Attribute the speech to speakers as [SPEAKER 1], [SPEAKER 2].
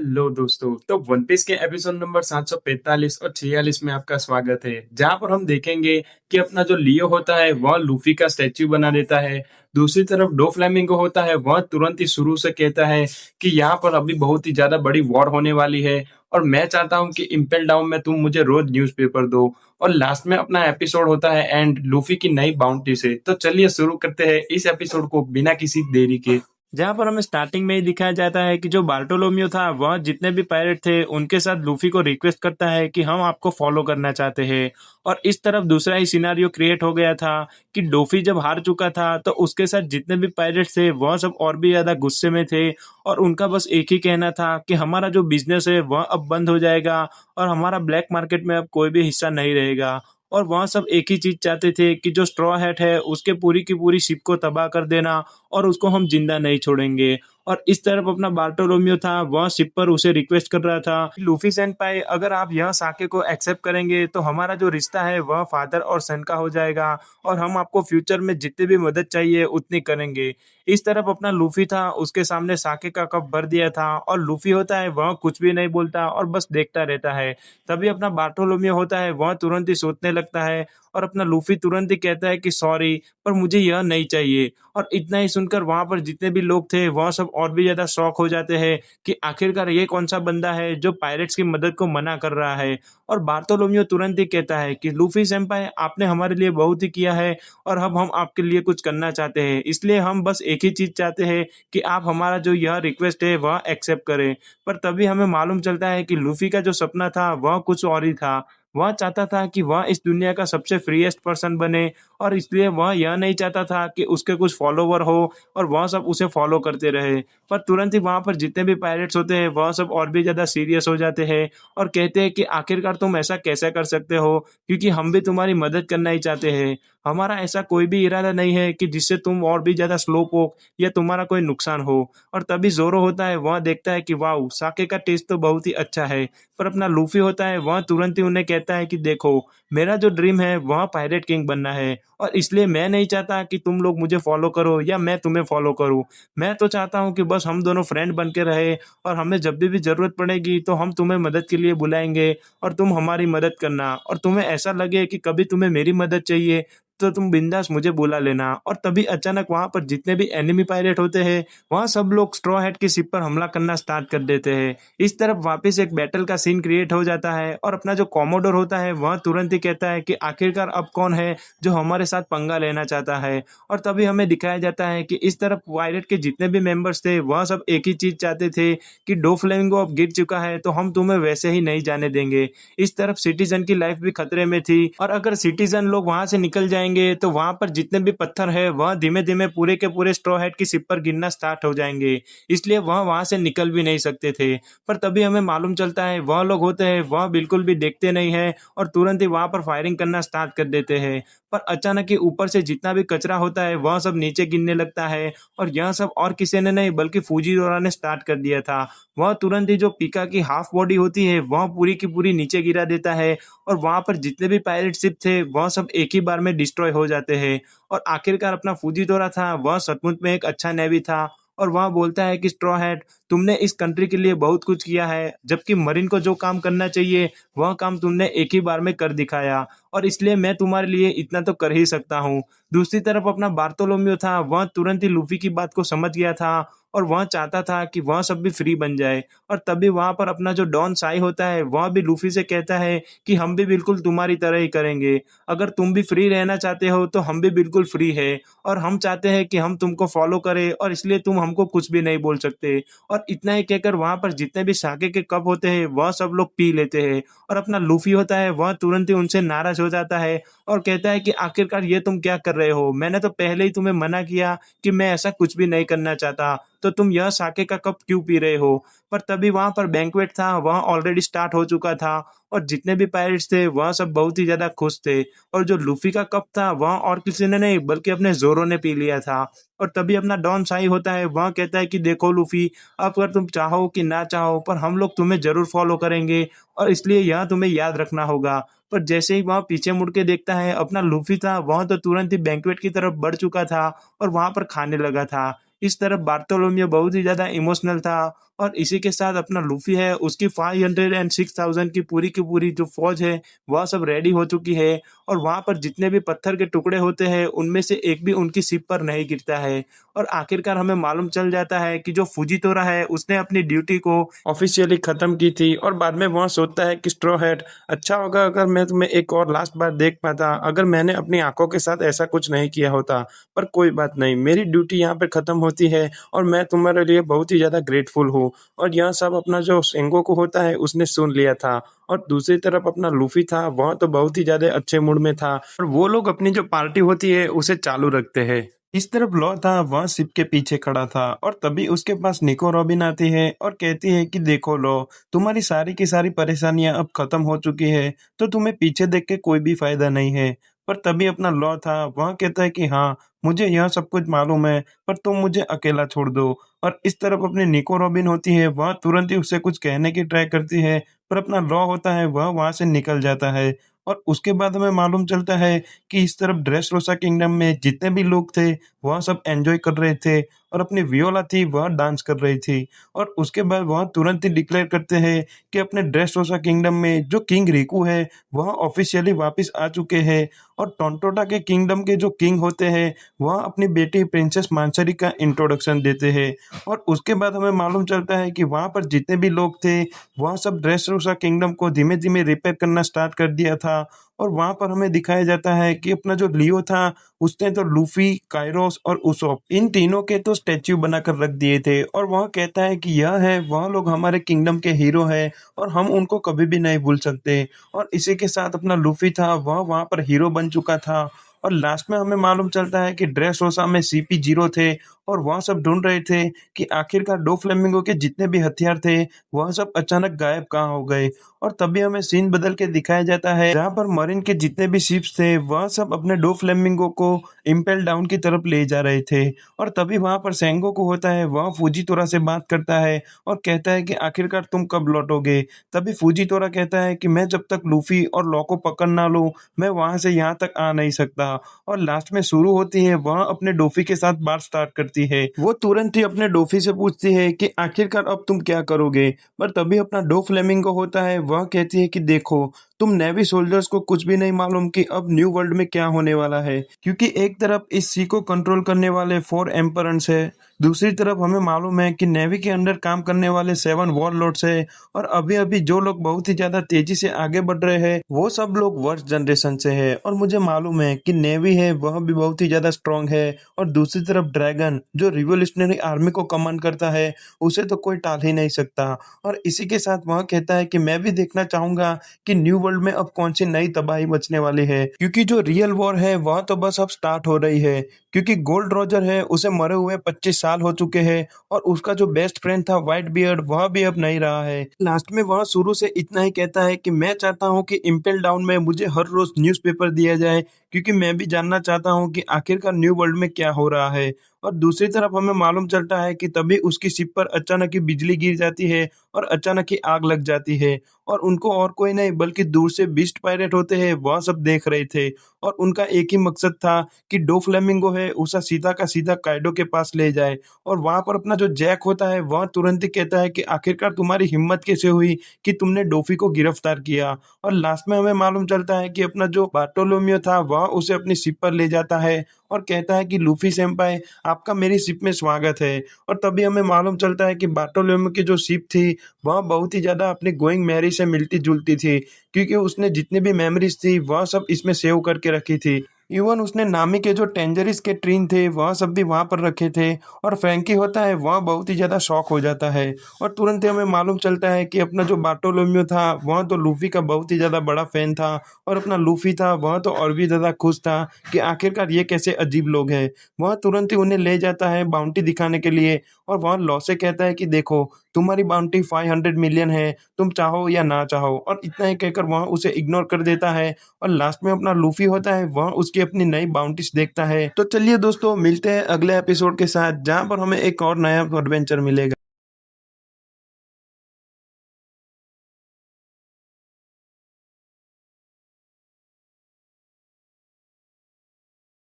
[SPEAKER 1] Hello दोस्तों। तो one piece के एपिसोड नंबर 745 और 46 में आपका स्वागत है, जहां पर हम देखेंगे कि अपना जो लियो होता है वह लूफी का स्टैच्यू बना देता है। दूसरी तरफ डो फ्लेमिंगो होता है, वह तुरंत ही शुरू से कहता है कि यहाँ पर अभी बहुत ही ज्यादा बड़ी वॉर होने वाली है और मैं चाहता हूँ कि इम्पेल डाउन में तुम मुझे रोज न्यूज़पेपर दो। और लास्ट में अपना एपिसोड होता है एंड लूफी की नई बाउंटी से। तो चलिए शुरू करते हैं इस एपिसोड को बिना किसी देरी के, जहां पर हमें स्टार्टिंग में ही दिखाया जाता है कि जो बार्टोलोमियो था वह जितने भी पायरेट थे उनके साथ लूफी को रिक्वेस्ट करता है कि हम आपको फॉलो करना चाहते हैं। और इस तरफ दूसरा ही सिनारियो क्रिएट हो गया था कि डोफी जब हार चुका था तो उसके साथ जितने भी पायरेट थे वह सब और भी ज्यादा गुस्से में थे और उनका बस एक ही कहना था कि हमारा जो बिजनेस है वह अब बंद हो जाएगा और हमारा ब्लैक मार्केट में अब कोई भी हिस्सा नहीं रहेगा। और वह सब एक ही चीज चाहते थे कि जो स्ट्रॉ हैट है उसके पूरी की पूरी शिप को तबाह कर देना और उसको हम जिंदा नहीं छोड़ेंगे। और इस तरफ अपना बार्टोलोमियो था, वह शिप पर उसे रिक्वेस्ट कर रहा था, लूफी सेनपाई अगर आप यह साके को एक्सेप्ट करेंगे तो हमारा जो रिश्ता है वह फादर और सन का हो जाएगा और हम आपको फ्यूचर में जितनी भी मदद चाहिए उतनी करेंगे। इस तरफ अपना लूफी था, उसके सामने साके का कप भर दिया था और लूफी होता है वह कुछ भी नहीं बोलता और बस देखता रहता है। तभी अपना बार्टोलोमियो होता है वह तुरंत ही सोचने लगता है और अपना लूफी तुरंत ही कहता है कि सॉरी पर मुझे यह नहीं चाहिए। और इतना ही सुनकर वहां पर जितने भी लोग थे वह सब और भी ज्यादा शॉक हो जाते हैं कि आखिरकार ये कौन सा बंदा है जो पायरेट्स की मदद को मना कर रहा है। और बार्तोलोमियो तुरंत ही कहता है कि लूफी सेंपाई आपने हमारे लिए बहुत ही किया है और अब हम आपके लिए कुछ करना चाहते हैं, इसलिए हम बस एक ही चीज चाहते हैं कि आप हमारा जो यह रिक्वेस्ट है वह एक्सेप्ट करें। पर तभी हमें मालूम चलता है कि लूफी का जो सपना था वह कुछ और ही था। वह चाहता था कि वह इस दुनिया का सबसे फ्रीएस्ट पर्सन बने और इसलिए वह यह नहीं चाहता था कि उसके कुछ फॉलोवर हो और वह सब उसे फॉलो करते रहे। पर तुरंत ही वहां पर जितने भी पायरेट्स होते हैं वह सब और भी ज्यादा सीरियस हो जाते हैं और कहते हैं कि आखिरकार तुम ऐसा कैसे कर सकते हो, क्योंकि हम भी तुम्हारी मदद करना ही चाहते हैं। हमारा ऐसा कोई भी इरादा नहीं है कि जिससे तुम और भी ज्यादा स्लो हो या तुम्हारा कोई नुकसान हो। और तभी जोरो होता है, वह देखता है कि वाह साके का टेस्ट तो बहुत ही अच्छा है। पर अपना लूफी होता है वह तुरंत ही उन्हें कहता है कि देखो मेरा जो ड्रीम है वह पायरेट किंग बनना है और इसलिए मैं नहीं चाहता कि तुम लोग मुझे फॉलो करो या मैं तुम्हें फॉलो करूं। मैं तो चाहता हूं कि बस हम दोनों फ्रेंड बन के रहे और हमें जब भी जरूरत पड़ेगी तो हम तुम्हें मदद के लिए बुलाएंगे और तुम हमारी मदद करना, और तुम्हें ऐसा लगे कि कभी तुम्हें मेरी मदद चाहिए तो तुम बिंदास मुझे बुला लेना। और तभी अचानक वहां पर जितने भी एनिमी पायरेट होते हैं वहां सब लोग स्ट्रॉ हैट की शिप पर हमला करना स्टार्ट कर देते हैं। इस तरफ वापस एक बैटल का सीन क्रिएट हो जाता है और अपना जो कॉमोडोर होता है वह तुरंत ही कहता है कि आखिरकार अब कौन है जो हमारे साथ पंगा लेना चाहता है। और तभी हमें दिखाया जाता है कि इस तरफ पायरेट के जितने भी मेंबर्स थे वह सब एक ही चीज चाहते थे कि डो फ्लेमिंगो अब गिर चुका है तो हम तुम्हें वैसे ही नहीं जाने देंगे। इस तरफ सिटीजन की लाइफ भी खतरे में थी और अगर सिटीजन लोग वहां से निकल जाएंगे तो वहां पर जितने भी पत्थर है वह धीमे धीमे पूरे के पूरे स्ट्रॉ हैट की शिप पर गिरना स्टार्ट हो जाएंगे, इसलिए वह वहां से निकल भी नहीं सकते थे। पर तभी हमें मालूम चलता है वह लोग होते हैं वह बिल्कुल भी देखते नहीं है और तुरंत ही वहां पर फायरिंग करना स्टार्ट कर देते हैं। पर अचानक ही ऊपर से जितना भी कचरा होता है वह सब नीचे गिरने लगता है और यह सब और किसी ने नहीं बल्कि फूजीवारा ने स्टार्ट कर दिया था। वह तुरंत ही जो पीका की हाफ बॉडी होती है वह पूरी की पूरी नीचे गिरा देता है और वहां पर जितने भी पायरेट शिप थे वह सब एक ही बार में डिस्ट्रॉय हो जाते हैं। और आखिरकार अपना फूजीतोरा था वह सचमुच में एक अच्छा नेवी था और वह बोलता है कि स्ट्रॉ हैट तुमने इस कंट्री के लिए बहुत कुछ किया है, जबकि मरीन को जो काम करना चाहिए वह काम तुमने एक ही बार में कर दिखाया और इसलिए मैं तुम्हारे लिए इतना तो कर ही सकता हूँ। दूसरी तरफ अपना बार्तोलोमियो था, वह तुरंत ही लूफी की बात को समझ गया था और वह चाहता था कि वह सब भी फ्री बन जाए। और तभी वहां पर अपना जो डॉन साई होता है वह भी लूफी से कहता है कि हम भी बिल्कुल तुम्हारी तरह ही करेंगे, अगर तुम भी फ्री रहना चाहते हो तो हम भी बिल्कुल फ्री है और हम चाहते हैं कि हम तुमको फॉलो करें और इसलिए तुम हमको कुछ भी नहीं बोल सकते। और इतना ही कहकर वहां पर जितने भी साके के कप होते हैं वह सब लोग पी लेते हैं और अपना लूफी होता है वह तुरंत ही उनसे नाराज हो जाता है और कहता है कि आखिरकार ये तुम क्या कर रहे हो, मैंने तो पहले ही तुम्हें मना किया कि मैं ऐसा कुछ भी नहीं करना चाहता, तो तुम यह साके का कप क्यों पी रहे हो। पर तभी वहां पर बैंक्वेट था वह ऑलरेडी स्टार्ट हो चुका था और जितने भी पायरेट्स थे वह सब बहुत ही ज्यादा खुश थे और जो लूफी का कप था वह और किसी ने नहीं बल्कि अपने जोरो ने पी लिया था। और तभी अपना डॉन साई होता है वह कहता है कि देखो लूफी, अब अगर तुम चाहो कि ना चाहो पर हम लोग तुम्हें जरूर फॉलो करेंगे और इसलिए यह तुम्हें याद रखना होगा। पर जैसे ही वह पीछे मुड़ के देखता है अपना लूफी था वह तो तुरंत ही बैंक्वेट की तरफ बढ़ चुका था और वहां पर खाने लगा था। इस तरफ बार्तोलोमियो बहुत ही ज्यादा इमोशनल था
[SPEAKER 2] और इसी के साथ अपना लूफी है उसकी 506,000 की पूरी जो फौज है वह सब रेडी हो चुकी है। और वहां पर जितने भी पत्थर के टुकड़े होते हैं उनमें से एक भी उनकी शिप पर नहीं गिरता है। और आखिरकार हमें मालूम चल जाता है कि जो फुजीतोरा है उसने अपनी ड्यूटी को ऑफिशियली खत्म की थी। और बाद में वह सोचता है कि स्ट्रॉ हैट, अच्छा होगा अगर मैं तुम्हें एक और लास्ट बार देख पाता, अगर मैंने अपनी आंखों के साथ ऐसा कुछ नहीं किया होता। पर कोई बात नहीं, मेरी ड्यूटी यहाँ पे खत्म होती है और मैं तुम्हारे लिए बहुत ही ज्यादा ग्रेटफुल हूँ। और यह सब अपना जो सेंगोकू होता है उसने सुन लिया था। और दूसरी तरफ अपना लूफी था वह तो बहुत ही ज्यादा अच्छे मूड में था और वो लोग अपनी जो पार्टी होती है उसे चालू रखते हैं। इस तरफ लॉ था वह शिप के पीछे खड़ा था और तभी उसके पास निको रॉबिन आती है और कहती है कि देखो लॉ, तुम्हारी सारी की सारी परेशानियां अब खत्म हो चुकी है, तो तुम्हें पीछे देख के कोई भी फायदा नहीं है। पर तभी अपना लॉ था वह कहता है कि हाँ, मुझे यह सब कुछ मालूम है, पर तुम मुझे अकेला छोड़ दो। और इस तरफ अपनी निको रॉबिन होती है वह तुरंत ही उससे कुछ कहने की ट्राई करती है, पर अपना लॉ होता है वह वहां से निकल जाता है। और उसके बाद हमें मालूम चलता है कि इस तरफ ड्रेस रोसा किंगडम में जितने भी लोग थे वह सब एंजॉय कर रहे थे और अपनी वियोला थी वह डांस कर रही थी। और उसके बाद वह तुरंत ही डिक्लेयर करते हैं कि अपने ड्रेस रोसा किंगडम में जो किंग रिकू है वह ऑफिशियली वापस आ चुके हैं। और टोंटोटा के किंगडम के जो किंग होते हैं वह अपनी बेटी प्रिंसेस मांसरी का इंट्रोडक्शन देते हैं। और उसके बाद हमें मालूम चलता है कि वहां पर जितने भी लोग थे वह सब ड्रेस रोसा किंगडम को धीमे धीमे रिपेयर करना स्टार्ट कर दिया था। और वहां पर हमें दिखाया जाता है कि अपना जो लियो था उसने तो लूफी, काइरोस और उसोप इन तीनों के तो स्टैच्यू बनाकर रख दिए थे। और वह कहता है कि यह है वह लोग हमारे किंगडम के हीरो हैं और हम उनको कभी भी नहीं भूल सकते। और इसी के साथ अपना लूफी था वह वहां पर हीरो बन चुका था। और लास्ट में हमें मालूम चलता है कि ड्रेस रोसा में सीपी जीरो थे और वह सब ढूंढ रहे थे कि आखिरकार डो फ्लेमिंगो के जितने भी हथियार थे वह सब अचानक गायब कहाँ हो गए। और तभी हमें सीन बदल के दिखाया जाता है जहाँ पर मरीन के जितने भी शिप्स थे वह सब अपने डो फ्लेमिंगो को इम्पेल डाउन की तरफ ले जा रहे थे। और तभी वहां पर सेंगोकू होता है वह फूजीतोरा से बात करता है और कहता है कि आखिरकार तुम कब लौटोगे। तभी फूजीतोरा कहता है कि मैं जब तक लूफी और लॉ को पकड़ ना लूं मैं वहां से यहाँ तक आ नहीं सकता। और लास्ट में शुरू होती है वह अपने डोफी के साथ बात स्टार्ट करती है। वो तुरंत ही अपने डोफी से पूछती है कि आखिरकार अब तुम क्या करोगे। पर तभी अपना डो फ्लेमिंगो होता है वह कहती है कि देखो, तुम नेवी सोल्जर्स को कुछ भी नहीं मालूम कि अब न्यू वर्ल्ड में क्या होने वाला है, क्योंकि एक तरफ इस सी को कंट्रोल करने वाले 4 एम्परर्स है, दूसरी तरफ हमें मालूम है कि नेवी के अंडर काम करने वाले 7 वॉरलॉर्ड्स है। और अभी अभी जो लोग बहुत ही ज्यादा तेजी से आगे बढ़ रहे हैं वो सब लोग वर्स्ट जनरेशन से है। और मुझे मालूम है कि नेवी है वह भी बहुत ही ज्यादा स्ट्रांग है। और दूसरी तरफ ड्रैगन जो रिवोल्यूशनरी आर्मी को कमांड करता है उसे तो कोई टाल ही नहीं सकता। और इसी के साथ वह कहता है कि मैं भी देखना चाहूंगा कि न्यू वर्ल्ड में अब कौन सी नई तबाही मचने वाली है, क्योंकि जो रियल वॉर है वह तो बस अब स्टार्ट हो रही है। क्योंकि गोल्ड रॉजर है उसे मरे हुए 25 साल हो चुके हैं और उसका जो बेस्ट फ्रेंड था व्हाइट बियर्ड वह भी अब नहीं रहा है। लास्ट में वह शुरू से इतना ही कहता है कि मैं चाहता हूं कि इम्पेल डाउन में मुझे हर रोज न्यूज़पेपर दिया जाए, क्योंकि मैं भी जानना चाहता हूं कि आखिरकार न्यू वर्ल्ड में क्या हो रहा है। और दूसरी तरफ हमें मालूम चलता है कि तभी उसकी शिप पर अचानक ही बिजली गिर जाती है और अचानक ही आग लग जाती है। और उनको और कोई नहीं बल्कि दूर से बीस्ट पायरेट होते हैं वह सब देख रहे थे। और उनका एक ही मकसद था कि डो फ्लेमिंगो है उसे सीधा का सीधा काइडो के पास ले जाए। और वहां पर अपना जो जैक होता है वह तुरंत ही कहता है कि आखिरकार तुम्हारी हिम्मत कैसे हुई कि तुमने डोफी को गिरफ्तार किया। और लास्ट में हमें मालूम चलता है कि अपना जो बार्टोलोमियो था वह उसे अपनी शिप पर ले जाता है और कहता है कि लूफी सेम्पाई, आपका मेरी शिप में स्वागत है। और तभी हमें मालूम चलता है कि बार्टोलोमियो की जो शिप थी वह बहुत ही ज्यादा अपनी गोइंग मैरी से मिलती जुलती थी, क्योंकि उसने जितनी भी मेमोरीज थी वह सब इसमें सेव करके रखी थी। इवन उसने नामी के जो टेंजरिस के ट्रीन थे वह सब भी वहां पर रखे थे। और फ्रैंकी होता है वह बहुत ही ज्यादा शॉक हो जाता है और तुरंत ही हमें मालूम चलता है कि अपना जो बार्टोलोमियो था वह तो लूफी का बहुत ही ज्यादा बड़ा फैन था और अपना लूफी था वह तो और भी ज्यादा खुश था कि आखिरकार ये कैसे अजीब लोग हैं। वह तुरंत ही उन्हें ले जाता है बाउंटी दिखाने के लिए और वह लॉ से कहता है कि देखो, तुम्हारी बाउंटी 500 मिलियन है, तुम चाहो या ना चाहो। और इतना ही कहकर वह उसे इग्नोर कर देता है। और लास्ट में अपना लूफी होता है वह उसकी अपनी नई बाउंटीज देखता है। तो चलिए दोस्तों, मिलते हैं अगले एपिसोड के साथ जहां पर हमें एक और नया एडवेंचर मिलेगा।